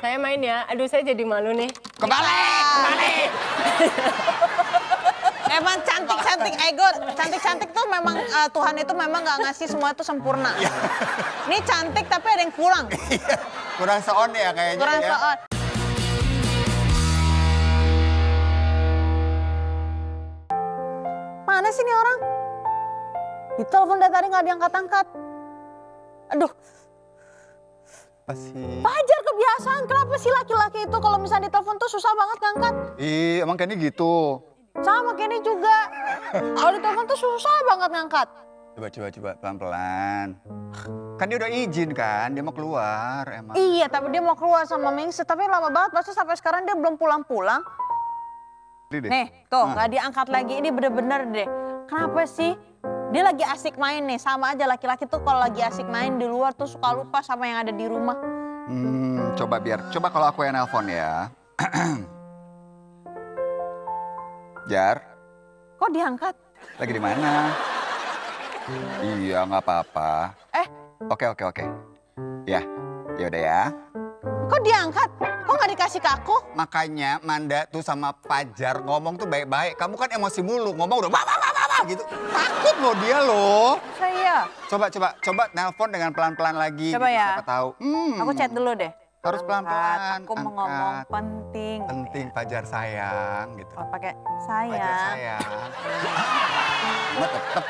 Saya main ya. Aduh, saya jadi malu nih. Kebalik. Emang cantik-cantik ego, cantik-cantik tuh memang Tuhan itu memang nggak ngasih semua itu sempurna. Ini cantik tapi ada yang kurang. Kurang seon ya kayaknya. Kurang ya. soal. Mana sih nih orang? Ditelepon dari tadi nggak diangkat-angkat. Aduh, Masih. Fajar kebiasaan. Kenapa sih laki-laki itu kalau misalnya ditelepon tuh susah banget ngangkat? Ih, emang Kenny gitu. Sama Kenny juga. Kalau ditelepon tuh susah banget ngangkat. Coba pelan-pelan. Kan dia udah izin kan, dia mau keluar emang. Iya, tapi dia mau keluar sama Mingse. Tapi lama banget, masa sampai sekarang dia belum pulang-pulang. Nih, tuh nggak diangkat lagi. Ini bener-bener deh. Kenapa sih? Dia lagi asik main nih. Sama aja laki-laki tuh kalau lagi asik main di luar tuh suka lupa sama yang ada di rumah. Coba kalau aku yang nelpon ya. Jar, Kok diangkat? lagi di mana? Iya, nggak apa-apa. Oke. Ya udah ya. Kok diangkat? Kok nggak dikasih ke aku? Makanya Manda tuh sama Fajar ngomong tuh baik-baik. Kamu kan emosi mulu, ngomong udah wah gitu. Takut loh dia loh. Saya. Coba nelpon dengan pelan-pelan lagi. Coba gitu, ya. Siapa tahu. Aku chat dulu deh. Harus pelan-pelan. Aku mau ngomong penting. Penting Fajar sayang gitu. Oh, pakai Fajar saya. sayang. Cuma tetep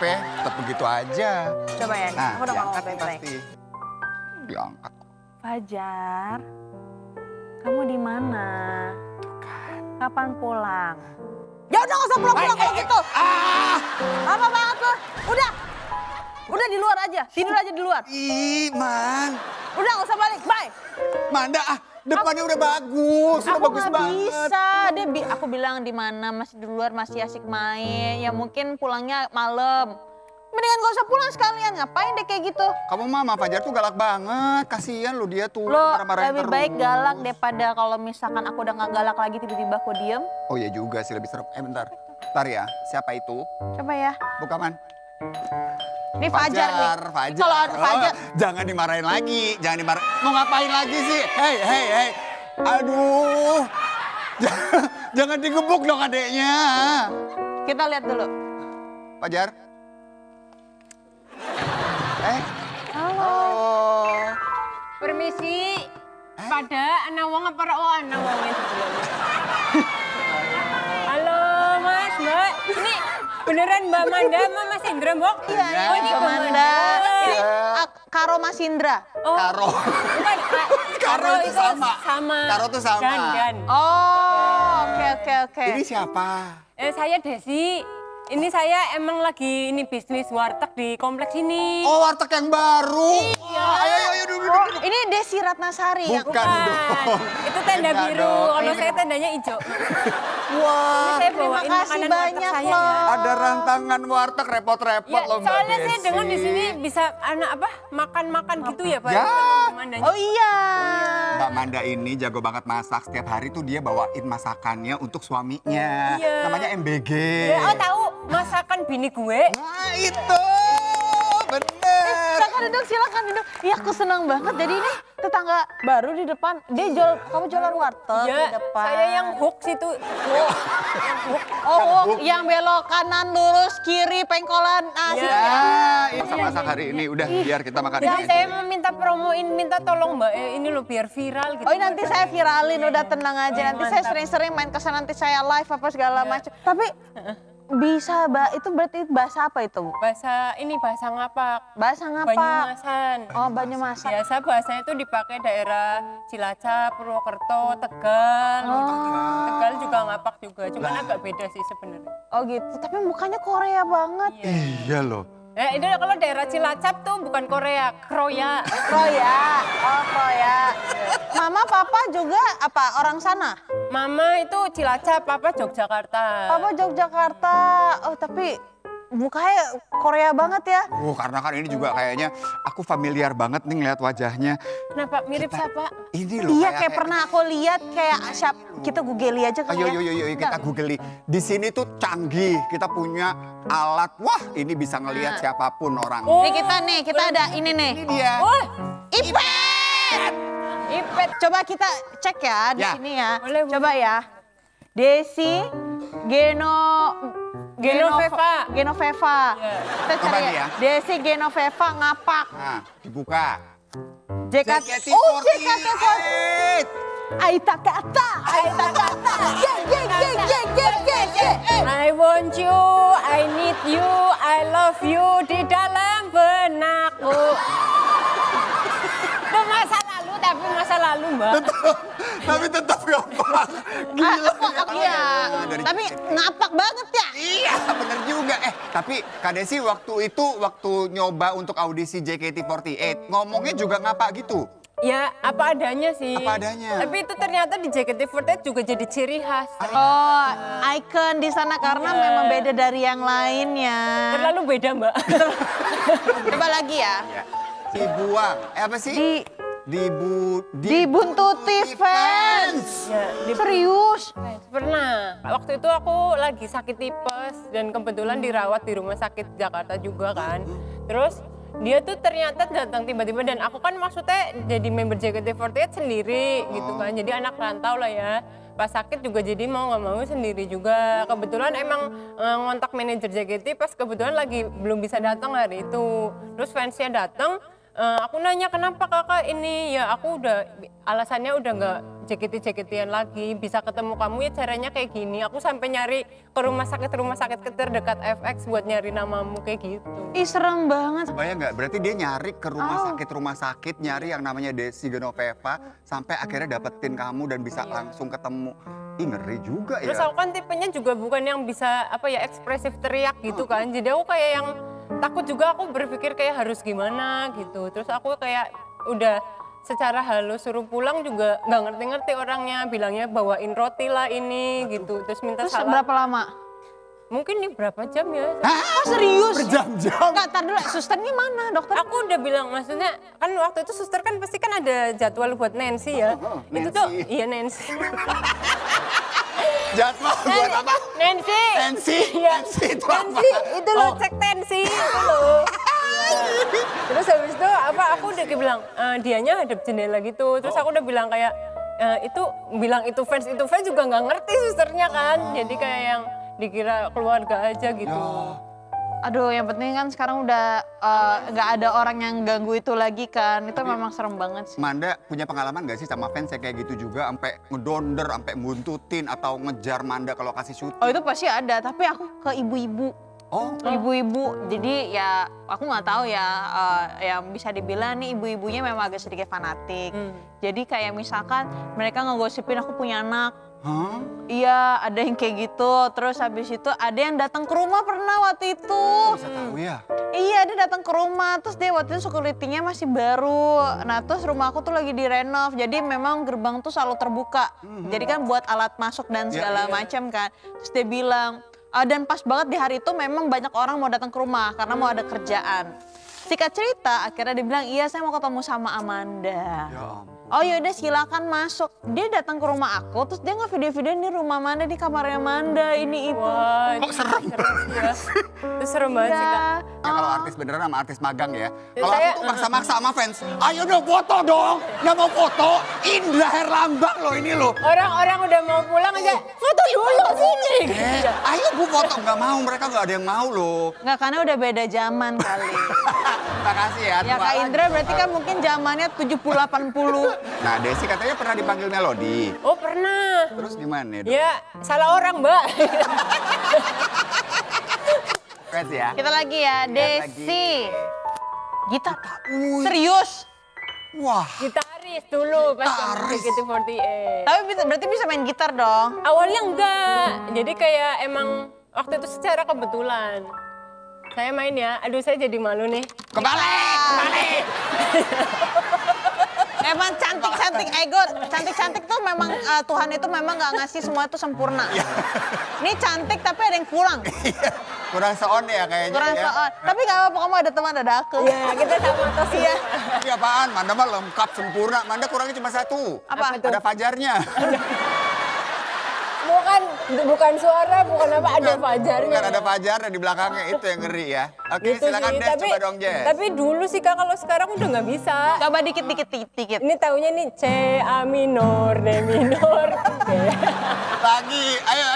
begitu aja. Coba ya, Nah, aku udah ngomong diangkat nih baik-baik. pasti. Diangkat. Fajar, kamu di mana? Kapan pulang? Ya udah nggak usah pulang-pulang kalau gitu. Lama banget loh. Udah di luar aja, tidur aja di luar. Ih, Man. Udah nggak usah balik, bye. Manda, depannya udah bagus. Udah Aku bagus nggak banget. bisa. Aku bilang di mana, masih di luar, masih asik main. Ya mungkin pulangnya malam. Mendingan gak usah pulang sekalian, ngapain deh kayak gitu? Kamu mama Fajar tuh galak banget. Kasihan lo dia tuh Lo marah-marahin lebih terus. baik galak daripada kalau misalkan aku udah gak galak lagi tiba-tiba aku diem. Oh iya juga sih, lebih serem. Bentar. Bentar ya, siapa itu? Coba ya. Buka, Man. Ini Fajar nih. Fajar. Kalau ada Fajar. Jangan dimarahin lagi, jangan dimarahin. Mau ngapain lagi sih? Hei. Aduh. Jangan digebuk dong adeknya. Kita lihat dulu. Fajar. Halo. Permisi. Pada anak wong apa anak wong itu sebelumnya. Halo Mas, Mbak. Ini beneran Mbak Manda sama Mas Indra, Mbok? Iya, Oh, ini Mbak Manda. Ini Iya. Karo Mas Indra. Oh, Karo. bukan, Kak. Karo itu sama. Sama. Karo tuh sama. Dan. Oh, oke. Ini siapa? Saya Desi. Ini saya emang lagi ini bisnis warteg di kompleks ini. Oh, warteg yang baru. Iya. Ayo, duduk. Ini Desi Ratnasari. ya? Bukan dong. Itu tenda Enggak biru. dong. Kalau saya tendanya hijau. Wah, Saya terima bawain kasih makanan warteg banyak saya, loh. ya. Ada rantangan warteg repot-repot Ya, loh Mbak soalnya saya Desi. dengar di sini bisa makan-makan gitu ya, Pak. Ya. Mandanya. Oh iya. Mbak Manda ini jago banget masak. Setiap hari tuh dia bawain masakannya untuk suaminya. Iya. Namanya MBG. Ya, oh tahu masakan bini gue. Nah itu, bener. Silakan duduk. Iya, aku senang banget. Jadi ini tetangga baru di depan. Dia jual, kamu jualan warteg Ya, di depan. saya yang hook situ. Oh, yang belok kanan lurus kiri pengkolan Ya. nasi. Ya, masak-masak hari ini. Udah, biar kita makan Jadi ini. saya mau minta tolong Mbak, ini loh biar viral gitu. Oh, nanti saya viralin, udah tenang aja. Oh, Nanti saya mantap. sering-sering main kesana, nanti saya live apa segala macam. Tapi bisa, Mbak, itu berarti bahasa apa itu? Bahasa ngapak. Bahasa ngapa? Banyumasan. Oh, Banyumasan. Biasa bahasanya itu dipakai daerah Cilacap, Purwokerto, Tegal. Tegal juga ngapak juga, cuman agak beda sih sebenarnya. Oh gitu, tapi mukanya Korea banget. Iya loh. Ini kalau daerah Cilacap tuh bukan Korea, Kroya. Korea, oh Korea. Mama, papa juga apa orang sana? Mama itu Cilacap, Papa Yogyakarta. Papa Yogyakarta. Oh tapi mukanya Korea banget ya. Karena kan ini juga kayaknya aku familiar banget nih ngeliat wajahnya. Kenapa mirip siapa? Ini loh. Iya kayak pernah aku lihat kayak kita google aja kali Ayo, ya. kita googling. Di sini tuh canggih, kita punya alat. Wah, ini bisa ngelihat siapapun orang. Oh, Nih kita ada ini nih. Ini dia. Oh, Ipet! Ipet. Coba kita cek ya di Ya. sini ya. Boleh, Coba ya. Desi Genoveva. Genoveva. Ya. Kita Coba cari nih ya. Desi Genoveva ngapak. Nah, dibuka. JKT. Oh, JKT48. Aita kata. I want you, I need you, I love you di dalam benakku. Itu masa lalu, tapi masa lalu mbak. Tapi tetap gampang. Gila. Iya, Dari tapi JKT. ngapak banget ya. Iya, bener juga. Tapi Kak Desi waktu nyoba untuk audisi JKT48, ngomongnya juga ngapa gitu? Ya apa adanya sih. Apa adanya. Tapi itu ternyata di JKT48 juga jadi ciri khas. Oh, icon di sana karena memang beda dari yang lainnya. Terlalu beda mbak. Coba lagi ya. Ya. Dibuang. Apa sih? Dibuntuti fans. Ya, Serius? Pernah. Waktu itu aku lagi sakit tipes dan kebetulan dirawat di rumah sakit Jakarta juga kan. Terus dia tuh ternyata datang tiba-tiba dan aku kan maksudnya jadi member JKT48 sendiri gitu kan. Jadi anak rantau lah ya. Pas sakit juga jadi mau nggak mau sendiri juga. Kebetulan emang ngontak manajer JKT pas kebetulan lagi belum bisa datang hari itu. Terus fansnya datang. Aku nanya kenapa kakak ini, ya aku udah alasannya udah nggak JKT-JKT-an lagi, bisa ketemu kamu ya caranya kayak gini. Aku sampai nyari ke rumah sakit terdekat FX buat nyari namamu kayak gitu. Ih serem banget. Kebayang nggak? Berarti dia nyari ke rumah sakit, nyari yang namanya Desi Genoveva, sampai akhirnya dapetin kamu dan bisa langsung ketemu. Ih ngeri juga ya. Terus aku kan tipenya juga bukan yang bisa apa ya ekspresif teriak gitu kan, jadi aku kayak yang takut juga, aku berpikir kayak harus gimana gitu. Terus aku kayak udah secara halus suruh pulang juga nggak ngerti-ngerti orangnya, bilangnya bawain roti lah ini gitu. Terus minta Terus salam. berapa lama? Mungkin nih berapa jam ya? Oh serius? Berjam-jam. Enggak, tar dulu, susternya mana dokter? Aku udah bilang, maksudnya kan waktu itu suster kan pasti kan ada jadwal buat Nancy ya. Itu tuh, Nancy. iya Nancy. Jadwal buat apa? Nancy. Tensi. Iya. Tensi itu Tensi, apa? itu lo cek tensi itu lo. Terus habis itu apa aku udah bilang dianya hadap jendela gitu. Terus aku udah bilang kayak itu fans juga nggak ngerti susternya kan. Jadi kayak yang dikira keluarga aja gitu. Aduh, yang penting kan sekarang udah nggak ada orang yang ganggu itu lagi kan. Itu memang serem banget sih. Manda punya pengalaman gak sih sama fans yang kayak gitu juga, sampai ngedonder, sampai buntutin atau ngejar Manda kalau kasih syuting? Oh itu pasti ada, tapi aku ke ibu-ibu. Oh, Ibu-ibu, jadi ya aku nggak tahu ya, yang bisa dibilang nih ibu-ibunya memang agak sedikit fanatik. Jadi kayak misalkan mereka ngegosipin aku punya anak. hah? Iya, ada yang kayak gitu. Terus habis itu ada yang datang ke rumah pernah waktu itu. Bisa tahu ya? Iya, dia datang ke rumah. Terus dia waktu itu security-nya masih baru. Nah, terus rumah aku tuh lagi direnov. Jadi memang gerbang tuh selalu terbuka. Jadi kan buat alat masuk dan segala macam kan. Terus dia bilang, dan pas banget di hari itu memang banyak orang mau datang ke rumah karena mau ada kerjaan. Singkat cerita, akhirnya dia bilang, iya saya mau ketemu sama Amanda. Ya ampun. Oh yaudah silakan masuk. Dia datang ke rumah aku, terus dia nge-video-video di rumah Amanda, di kamarnya Amanda, ini itu. Wah, Kok serem? sih ya. Itu serem banget sih kak. Ya, kalau artis beneran sama artis magang ya. Kalau saya- aku tuh maksa-maksa sama fans, ayo dong foto dong. Nggak mau foto, Indra Herlambang loh ini loh. Orang-orang udah mau pulang aja, foto dulu sini. Ayo bu foto, nggak mau, mereka nggak ada yang mau loh. Nggak, karena udah beda zaman kali. Makasih ya. Ya tua Kak lagi. Indra berarti kan mungkin zamannya 70-80. Nah Desi katanya pernah dipanggil Melody. Oh pernah. Terus gimana dong? Ya salah orang mbak. Fans ya. Kita lagi ya, Lihat Desi. Gitar. Wih. Serius? Wah. Gitaris dulu pas Gitaris. JKT48. Tapi berarti bisa main gitar dong? Awalnya enggak, jadi kayak emang waktu itu secara kebetulan. Saya main ya, aduh saya jadi malu nih. Kebalik. Emang cantik-cantik ego, cantik-cantik tuh memang Tuhan itu memang nggak ngasih semua itu sempurna. Ini cantik tapi ada yang kurang, Kurang seon ya kayaknya kurang ya. soal. Tapi nggak apa-apa, kamu ada teman ada aku. Ya kita sama atas Iya. Tapi apaan? Manda mah lengkap sempurna. Manda kurangnya cuma satu. Apa? Ada Fajarnya. bukan suara, bukan apa, ada fajarnya. Bukan ada fajar di belakangnya, itu yang ngeri ya. Oke, Gitu silakan sih, Des, coba dong Jess. Tapi dulu sih Kak, kalau sekarang udah nggak bisa. Coba dikit. Ini taunya nih C, A minor, D minor. Lagi,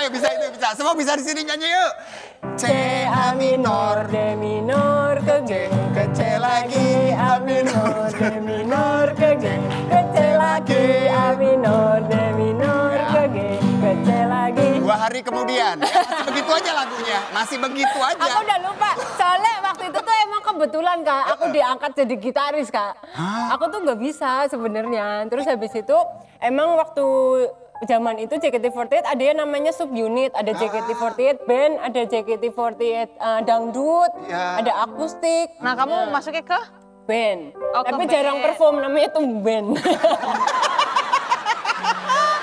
ayo bisa itu bisa. Semua bisa di sini nyanyi yuk. C, A minor, D minor, ke G, ke C lagi, A minor, D minor, ke G, ke C lagi, A minor, D minor, ke G, ke C lagi. 2 hari kemudian, ya, masih begitu aja lagunya, masih begitu aja. Aku udah lupa, soalnya waktu itu tuh emang kebetulan Kak, aku diangkat jadi gitaris Kak. Aku tuh nggak bisa sebenarnya. Terus habis itu emang waktu zaman itu JKT48 ada yang namanya subunit, ada JKT48 band, ada JKT48 dangdut, Ya. ada akustik. Nah, kamu masuknya ke? Band. Oh, ke Tapi band. jarang perform, namanya tuh band.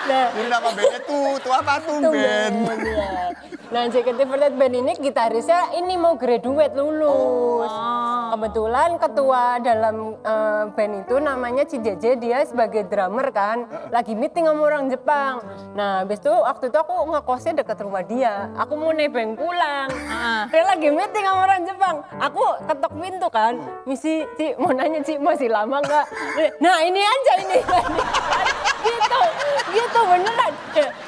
Nah, Ini nama bandnya tuh apa tuh itu band? ya. Nah, JKT48 band ini gitarisnya ini mau graduate lulus. Kebetulan ketua dalam band itu namanya Cijeje, dia sebagai drummer kan, lagi meeting sama orang Jepang. Nah, habis itu waktu itu aku ngekosnya deket rumah dia. Aku mau nebeng pulang. Dia lagi meeting sama orang Jepang. Aku ketok pintu kan, misi Ci mau nanya Ci masih lama nggak? Nah ini aja ini. gitu beneran.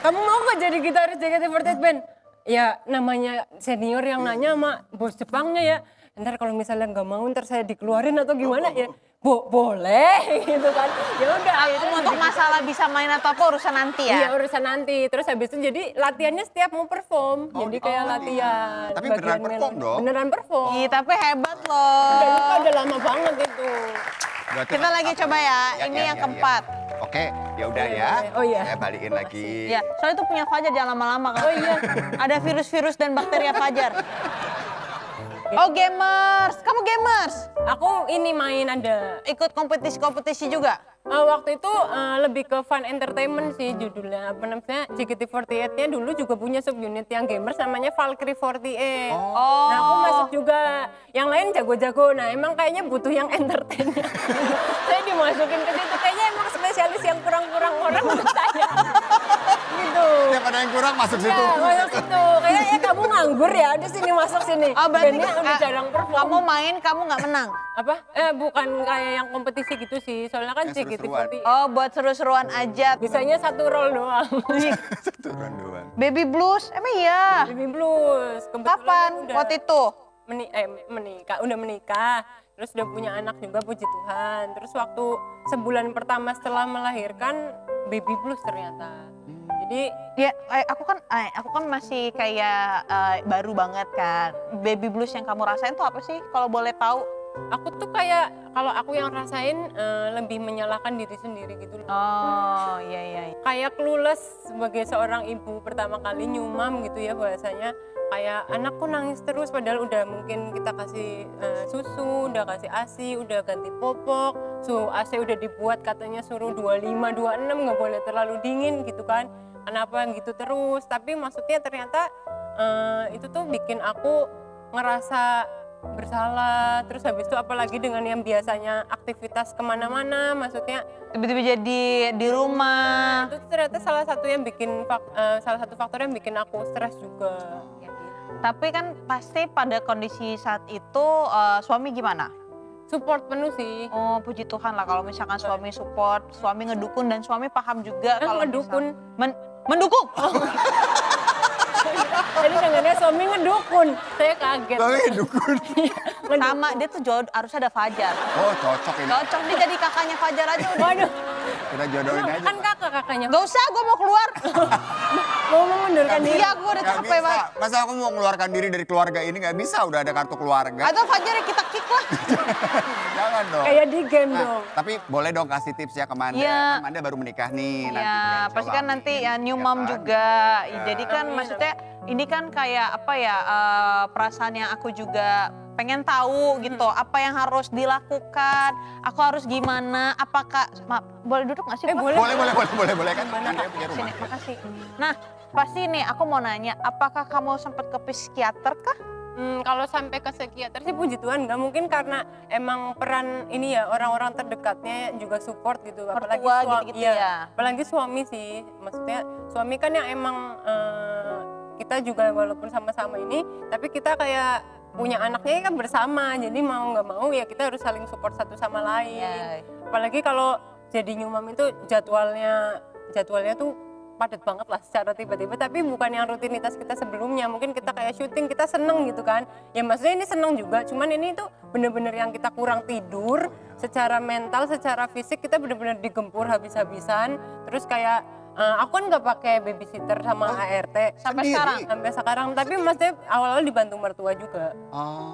Kamu mau gak jadi gitaris JKT48 band? Ya namanya senior yang nanya sama bos Jepangnya ya. Ntar kalau misalnya nggak mau ntar saya dikeluarin atau gimana ya? Boleh gitu kan. Ya udah. Untuk masalah bisa main atau apa urusan nanti Iya ya? urusan nanti. Terus habis itu jadi latihannya setiap mau perform. Jadi kayak latihan. Tapi beneran bagian perform dong? Beneran perform. Ih, tapi hebat Udah loh. lupa udah lama banget itu. Berarti Kita lagi coba ya, ini yang keempat. Oke, ya udah ya. Oh iya. Saya balikin lagi. Ya, soalnya itu punya Fajar jangan lama-lama kan. Oh iya. Ada virus-virus dan bakteri Fajar. Oh gamers, kamu gamers. Aku ini main ada. Ikut kompetisi-kompetisi juga? Waktu itu lebih ke fun entertainment sih judulnya. Apa namanya? JKT48-nya dulu juga punya subunit yang gamers namanya Valkyrie 48. Oh. Nah, aku masuk juga. Yang lain jago-jago. Nah, emang kayaknya butuh yang entertain. Saya dimasukin ke situ. Kayaknya emang spesialis yang kurang-kurang orang untuk saya. Gitu. Setiap ada yang kurang masuk situ. Ya, masuk situ. Kayaknya kamu nganggur ya, di sini masuk sini. Oh, berarti Bandnya udah jarang perform. kamu main, kamu nggak menang? Apa? Bukan kayak yang kompetisi gitu sih. Soalnya kan Yang seru-seruan. JKT48. Oh, buat seru-seruan aja. Bisanya satu roll doang. Satu doang. Baby blues, emang iya? Baby Blues. Kebetulan Kapan? udah Waktu itu? menikah, udah menikah. Terus udah punya anak juga, puji Tuhan. Terus waktu sebulan pertama setelah melahirkan, Baby Blues ternyata. Jadi Ya, aku kan masih kayak baru banget kan. Baby blues yang kamu rasain tuh apa sih? Kalau boleh tahu? aku tuh kayak, kalau aku yang rasain lebih menyalahkan diri sendiri gitu loh. Oh, iya. Kayak clueless sebagai seorang ibu pertama kali nyumam gitu ya bahasanya. Kayak anakku nangis terus padahal udah mungkin kita kasih susu, udah kasih ASI, udah ganti popok, suhu AC udah dibuat katanya suruh 25, 26 nggak boleh terlalu dingin gitu kan. Kenapa gitu terus? Tapi maksudnya ternyata itu tuh bikin aku ngerasa bersalah. Terus habis itu apalagi dengan yang biasanya aktivitas kemana-mana, maksudnya Tiba-tiba jadi di rumah. itu ternyata salah satu faktor yang bikin aku stres juga. Tapi kan pasti pada kondisi saat itu suami gimana? Support penuh sih. Oh, puji Tuhan lah kalau misalkan suami support, suami ngedukung dan suami paham juga kalau Ngedukun. Mendukung. Jadi dengannya suami ngedukun. Saya kaget. Tapi dukun. Sama dia tuh harusnya ada Fajar. Oh cocok ini. Cocok nih jadi kakaknya Fajar aja udah. Waduh, Kita jodohin aja. kan kakaknya Gak usah, gue mau keluar. mau mengundurkan diri. Iya, gue udah Nggak capek bisa. banget. Masa aku mau mengeluarkan diri dari keluarga ini nggak bisa, udah ada kartu keluarga. Atau Fajar ya kita kick lah. Jangan dong. Kayak di game Nah, dong. tapi boleh dong kasih tips ya ke Manda. Iya. Kan Manda baru menikah nih. nanti Iya, insya pasti Allah kan nanti amin. ya new Ya mom kan? juga. Ya. Jadi kan Amin, maksudnya ini kan kayak apa ya, perasaan yang aku juga pengen tahu gitu. Apa yang harus dilakukan, aku harus gimana, apakah, maaf, boleh duduk gak sih? Pak? Boleh. Boleh kan dia punya rumah. Sini, makasih. Nah, pasti nih aku mau nanya, apakah kamu sempat ke psikiater kah? Kalau sampai ke psikiater sih puji Tuhan nggak mungkin karena emang peran ini ya orang-orang terdekatnya juga support gitu. Apalagi Mertua suami, gitu-gitu ya. apalagi suami sih, maksudnya suami kan yang emang kita juga walaupun sama-sama ini, tapi kita kayak punya anaknya kan bersama, jadi mau nggak mau ya kita harus saling support satu sama lain. Ya. Apalagi kalau jadi new mom itu jadwalnya tuh padat banget lah secara tiba-tiba, tapi bukan yang rutinitas kita sebelumnya. Mungkin kita kayak syuting, kita seneng gitu kan. Ya maksudnya ini seneng juga, cuman ini tuh bener-bener yang kita kurang tidur, secara mental, secara fisik kita bener-bener digempur habis-habisan. Terus kayak aku kan nggak pakai babysitter sama ART Sampai Sendiri? sekarang. tapi maksudnya awal-awal dibantu mertua juga.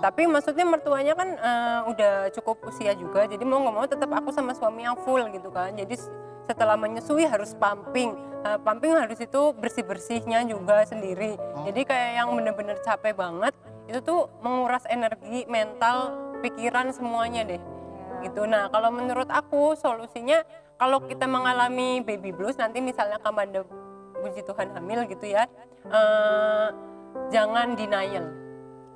Tapi maksudnya mertuanya kan udah cukup usia juga, jadi mau nggak mau tetap aku sama suami yang full gitu kan. Jadi setelah menyusui harus pumping, pumping harus itu bersih-bersihnya juga sendiri. Jadi kayak yang bener-bener capek banget, itu tuh menguras energi, mental, pikiran semuanya deh. Gitu. Nah kalau menurut aku solusinya kalau kita mengalami baby blues nanti misalnya kamu ada puji Tuhan hamil gitu ya, jangan denial.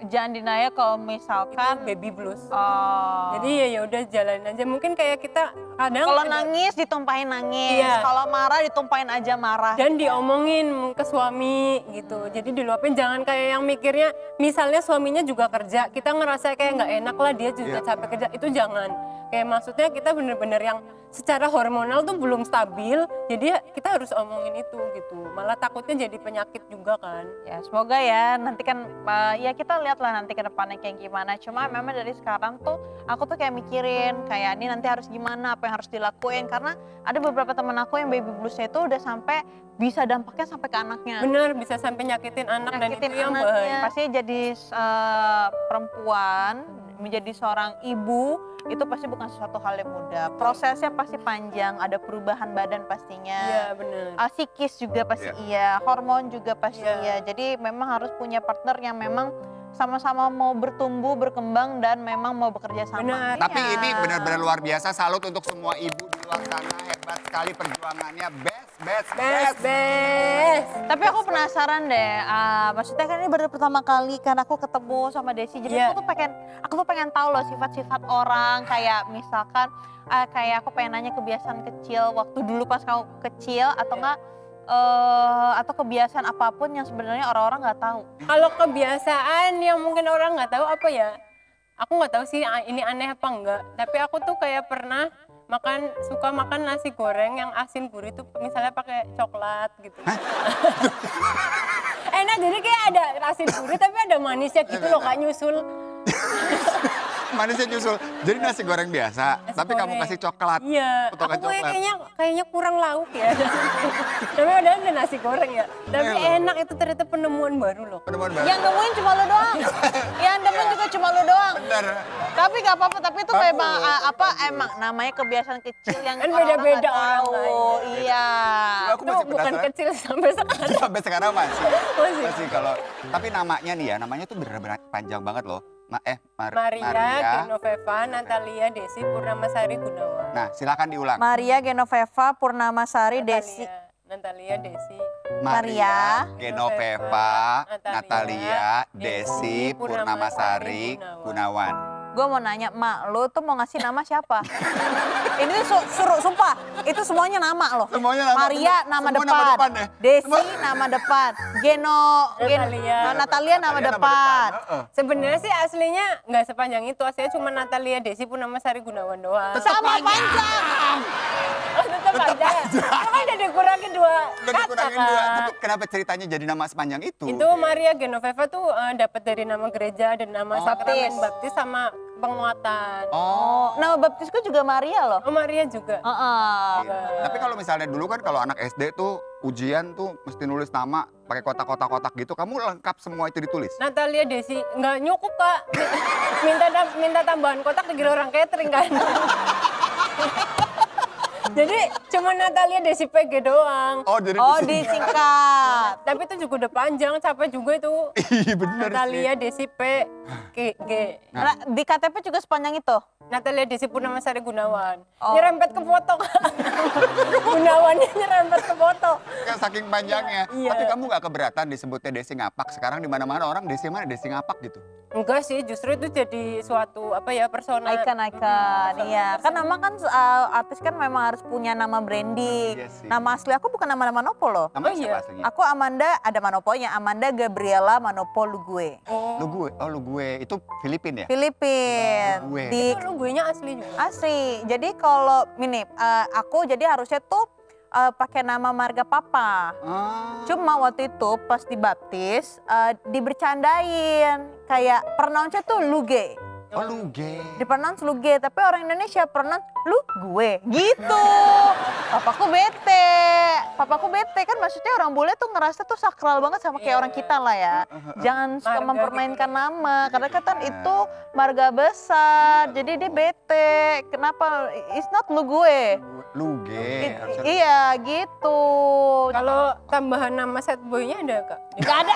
Jangan denial kalau misalkan Baby blues. oh, Jadi ya udah jalanin aja. Mungkin kayak kita kadang kalau ada- nangis ditumpahin nangis, Iya. kalau marah ditumpahin aja marah. dan diomongin ke suami gitu. Jadi diluapin, jangan kayak yang mikirnya misalnya suaminya juga kerja, kita ngerasa kayak nggak enak lah dia juga capek kerja, itu jangan. Kayak maksudnya kita bener-bener yang secara hormonal tuh belum stabil, jadi kita harus omongin itu gitu. Malah takutnya jadi penyakit juga kan. Ya semoga ya nanti kan ya kita lihat lah nanti ke depannya kayak gimana. Cuma memang dari sekarang tuh aku tuh kayak mikirin kayak ini nanti harus gimana, apa yang harus dilakuin. Karena ada beberapa teman aku yang baby bluesnya itu udah sampai bisa dampaknya sampai ke anaknya. Bener, bisa sampai nyakitin anak dan Nyakitin itu yang anaknya. bahaya. Pasti jadi perempuan, menjadi seorang ibu itu pasti bukan sesuatu hal yang mudah. Prosesnya pasti panjang, ada perubahan badan pastinya. Iya bener. Psikis juga pasti iya, hormon juga pasti Iya. iya. Jadi memang harus punya partner yang memang sama-sama mau bertumbuh, berkembang dan memang mau bekerja sama. Benar. Tapi Iya. ini benar-benar luar biasa. Salut untuk semua ibu di luar sana. Hebat sekali perjuangannya. Best. Tapi aku penasaran deh, maksudnya kan ini baru pertama kali kan aku ketemu sama Desi. Jadi Iya. aku tuh pengen tahu loh sifat-sifat orang. Kayak misalkan kayak aku pengen nanya kebiasaan kecil waktu dulu pas kamu kecil atau enggak atau kebiasaan apapun yang sebenarnya orang-orang nggak tahu. Kalau kebiasaan yang mungkin orang nggak tahu apa ya? Aku nggak tahu sih ini aneh apa enggak. Tapi aku tuh kayak pernah suka makan nasi goreng yang asin gurih tuh misalnya pakai coklat gitu. Enak, jadi kayak ada asin gurih tapi ada manisnya gitu loh, Kak, nyusul. Manisnya nyusul. Jadi nasi goreng biasa, Nasi tapi kamu goreng. kasih coklat. Iya, Potongan aku coklat. kayaknya kurang lauk ya. Tapi padahal ada nasi goreng ya. Tapi Iya loh. enak, itu ternyata penemuan baru loh. Penemuan baru. Yang nemuin cuma lo doang. Yang nemuin juga cuma lo doang. Bener. Tapi gak apa-apa, tapi itu Bagus, memang emang namanya kebiasaan kecil yang Kan orang-orang beda-beda nggak tahu. orang Iya. Aku Itu masih bukan penasaran. kecil sampai sekarang. Sampai sekarang masih. Masih. Masih kalau. Tapi namanya nih ya, namanya tuh bener-bener panjang banget loh. Maria, Genoveva, Natalia, Desi, Purnamasari, Gunawan. Nah, silakan diulang. Maria Genoveva Purnamasari Desi. Natalia, Desi. Maria, Genoveva, Natalia, Natalia, Desi, Purnamasari, Gunawan. Gue mau nanya, Mak, lo tuh mau ngasih nama siapa? Ini tuh sumpah, itu semuanya nama loh. Semuanya nama, Maria semua nama nama depan, depan deh. Desi Semua- nama depan, Natalia. Natalia nama depan. Sebenarnya sih aslinya nggak sepanjang itu, aslinya cuma Natalia, Desi, Purnamasari, Gunawan doang. Sama panjang. Oh, tetap panjang. Itu kan udah dikurangin dua Udah kata, dikurangin dua. Kak. Tapi kenapa ceritanya jadi nama sepanjang itu? Itu Maria Genoveva tuh dapat dari nama gereja dan nama sakramen baptis sama penguatan. Oh. Nama baptisku juga Maria loh. Oh, Maria juga. Gitu. Tapi kalau misalnya dulu kan kalau anak SD tuh ujian tuh mesti nulis nama pakai kotak-kotak gitu. Kamu lengkap semua itu ditulis? Natalia, Desi, nggak nyukup, Kak. Minta tambahan kotak dikira orang catering kan. Jadi cuma Natalia Desi PG doang. Oh, jadi Oh, disingkat. Tapi itu juga udah panjang, capek juga itu. Iya bener Natalia sih. Desi P G. Nah, di KTP juga sepanjang itu? Natalia Desi Purnamasari Gunawan. Oh. Nyerempet ke foto. Gunawannya nyerempet ke foto. Kan saking panjangnya. Iya. Tapi kamu gak keberatan disebutnya Desi Ngapak. Sekarang di mana-mana orang Desi mana Desi Ngapak gitu. Enggak sih, justru itu jadi suatu persona. Icon, iya. Kan nama kan artis kan memang harus punya nama branding. Iya sih. Nama asli aku bukan nama Manopo loh. Namanya Oh, siapa iya. aslinya? Aku Amanda, ada Manoponya. Amanda Gabriela Manopo Lugue. Lu gue. Itu Filipin ya? Filipin. Lugue. Di Itu lu gue nya asli juga. asli. Jadi kalau ini aku jadi harusnya tuh pakai nama marga papa. Ah. Cuma waktu itu pas dibaptis dibercandain kayak pronounce-nya tuh Luge. Oh Luge. Dipronounce Luge, tapi orang Indonesia pronounce lu gue gitu. Papaku bete kan maksudnya orang bule tuh ngerasa tuh sakral banget sama kayak orang kita lah ya. Jangan suka Marga mempermainkan nama karena kan itu marga besar. Jadi dia bete. Kenapa? It's not lu gue. Luge. harusnya- Iya gitu. Kalau tambahan nama set boy-nya ada Kak? Gak ada.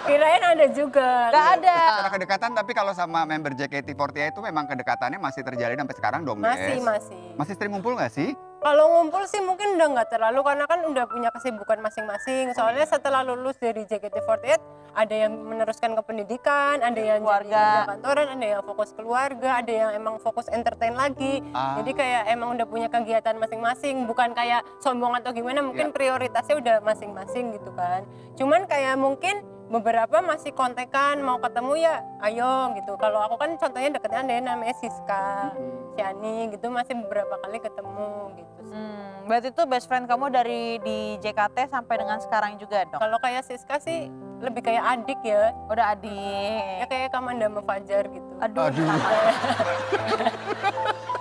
Kirain ada juga. Gak ada. Secara kedekatan tapi kalau sama member JKT48 itu memang kedekatannya masih terjalin sampai sekarang dong, Masih, Des? masih. Masih sering ngumpul gak sih? Kalau ngumpul sih mungkin udah nggak terlalu karena kan udah punya kesibukan masing-masing. Soalnya setelah lulus dari JKT48 ada yang meneruskan ke pendidikan, ada yang Keluarga. jadi kerja kantoran, ada yang fokus keluarga, ada yang emang fokus entertain lagi. Ah. Jadi kayak emang udah punya kegiatan masing-masing, bukan kayak sombong atau gimana, mungkin Ya. prioritasnya udah masing-masing gitu kan. Cuman kayak mungkin beberapa masih kontekan mau ketemu ya ayo gitu. Kalau aku kan contohnya deketnya ada yang namanya Siska, Ciani gitu masih beberapa kali ketemu gitu sih. Berarti itu best friend kamu dari di JKT sampai dengan sekarang juga dong? Kalau kayak Siska sih lebih kayak adik ya. Udah Ya adik. kayak Kamanda sama Fajar gitu. Aduh. Aduh.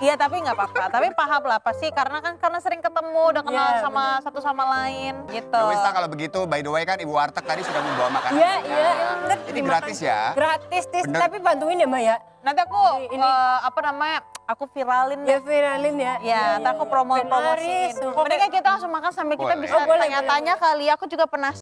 Iya tapi nggak apa-apa. Tapi paham lah pasti karena sering ketemu, udah kenal Iya, sama satu sama lain gitu. Ya wis lah kalau begitu, by the way kan Ibu Warteg tadi sudah membawa makanan. Iya, iya. Bener, Ini terima gratis kasih. ya? Gratis, Tis. Bener. Tapi bantuin ya Mbak ya. Nanti aku aku viralin Ya deh. viralin ya. Ya, nanti aku promosiin. Benaris. Mendingan kita langsung makan sambil kita Boleh. bisa Oh, boleh, tanya-tanya kali. Aku juga penasaran.